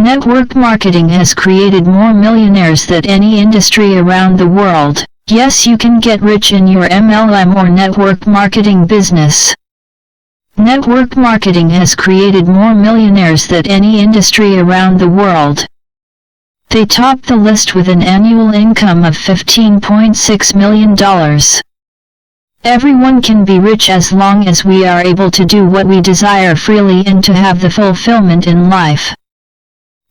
Network marketing has created more millionaires than any industry around the world. Yes, you can get rich in your MLM or network marketing business. Network marketing has created more millionaires than any industry around the world. They top the list with an annual income of $15.6 million. Everyone can be rich as long as we are able to do what we desire freely and to have the fulfillment in life.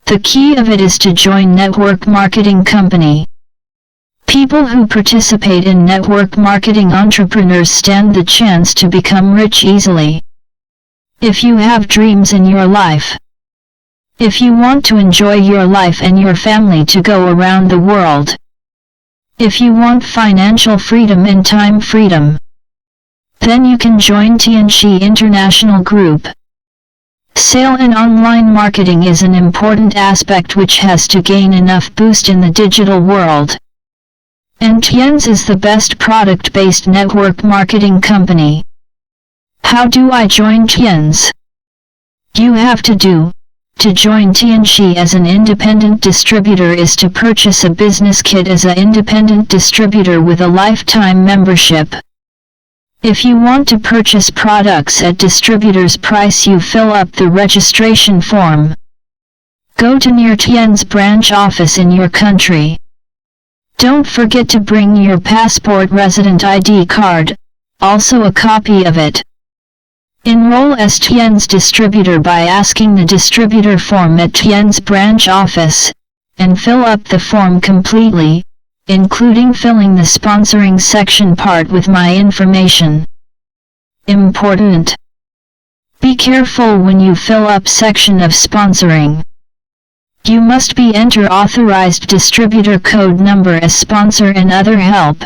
The key of it is to join network marketing company. People who participate in network marketing entrepreneurs stand the chance to become rich easily. If you have dreams in your life, if you want to enjoy your life and your family to go around the world, if you want financial freedom and time freedom, then you can join TIENS International Group. Sale and online marketing is an important aspect which has to gain enough boost in the digital world. And TIENS is the best product-based network marketing company. How do I join TIENS? You have to join TIENS as an independent distributor is to purchase a business kit as an independent distributor with a lifetime membership. If you want to purchase products at distributor's price, you fill up the registration form. Go to near TIENS branch office in your country. Don't forget to bring your passport resident ID card, also a copy of it. Enroll as TIENS distributor by asking the distributor form at TIENS branch office, and fill up the form completely, including filling the sponsoring section part with my information. Important. Be careful when you fill up section of sponsoring. You must be enter authorized distributor code number as sponsor and other help.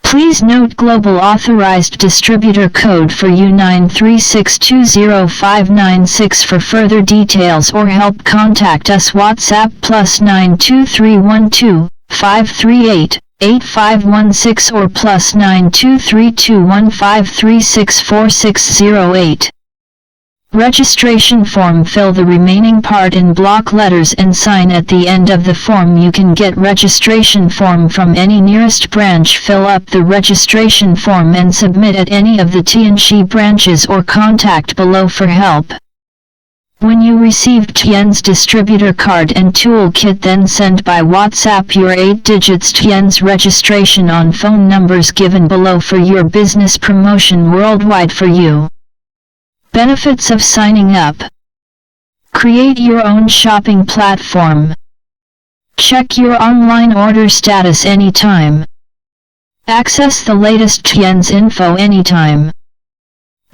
Please note global authorized distributor code for U93620596 for further details or help contact us WhatsApp +92312 538-8516 or +92321536468. Registration form. Fill the remaining part in block letters and sign at the end of the form. You can get registration form from any nearest branch. Fill up the registration form and submit at any of the TIENS branches or contact below for help. When you receive TIENS distributor card and toolkit, then send by WhatsApp your 8 digits TIENS registration on phone numbers given below for your business promotion worldwide for you. Benefits of signing up. Create your own shopping platform. Check your online order status anytime. Access the latest TIENS info anytime.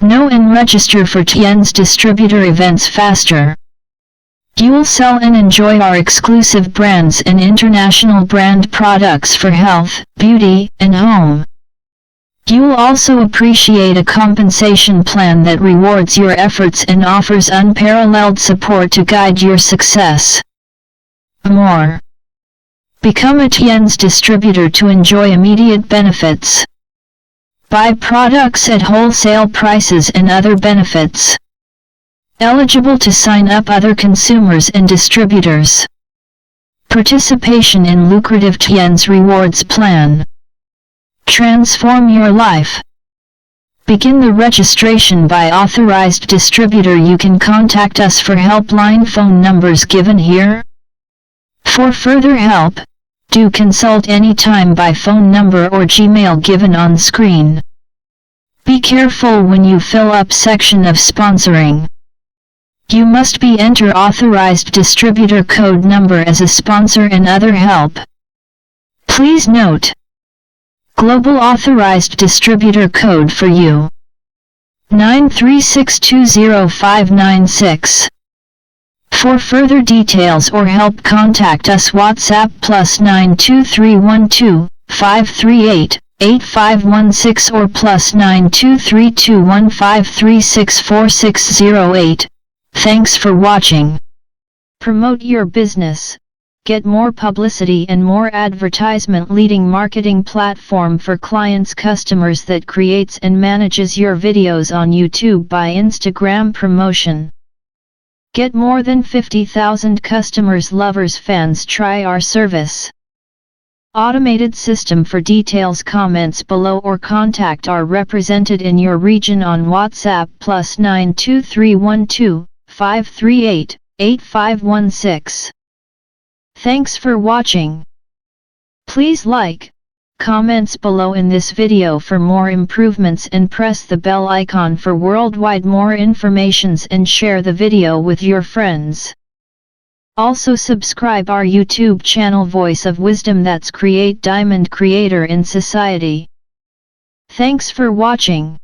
Know and register for TIENS distributor events faster. You'll sell and enjoy our exclusive brands and international brand products for health, beauty, and home. You'll also appreciate a compensation plan that rewards your efforts and offers unparalleled support to guide your success. More. Become a TIENS distributor to enjoy immediate benefits. Buy products at wholesale prices and other benefits. Eligible to sign up other consumers and distributors. Participation in lucrative TIENS rewards plan. Transform your life. Begin the registration by authorized distributor. You can contact us for helpline phone numbers given here. For further help, do consult anytime by phone number or Gmail given on screen. Be careful when you fill up section of sponsoring. You must be enter authorized distributor code number as a sponsor and other help. Please note. Global authorized distributor code for you. 9362056. For further details or help contact us WhatsApp +92312 538-8516 or +92321536468. Thanks for watching. Promote your business. Get more publicity and more advertisement. Leading marketing platform for clients, customers that creates and manages your videos on YouTube by Instagram promotion. Get more than 50,000 customers, lovers, fans. Try our service. Automated system. For details, comments below or contact our represented in your region on WhatsApp +9 2312 538 8516. Thanks for watching. Please like, comments below in this video for more improvements and press the bell icon for worldwide more informations and share the video with your friends. Also subscribe our YouTube channel Voice of Wisdom, that's Create Diamond Creator in Society. Thanks for watching.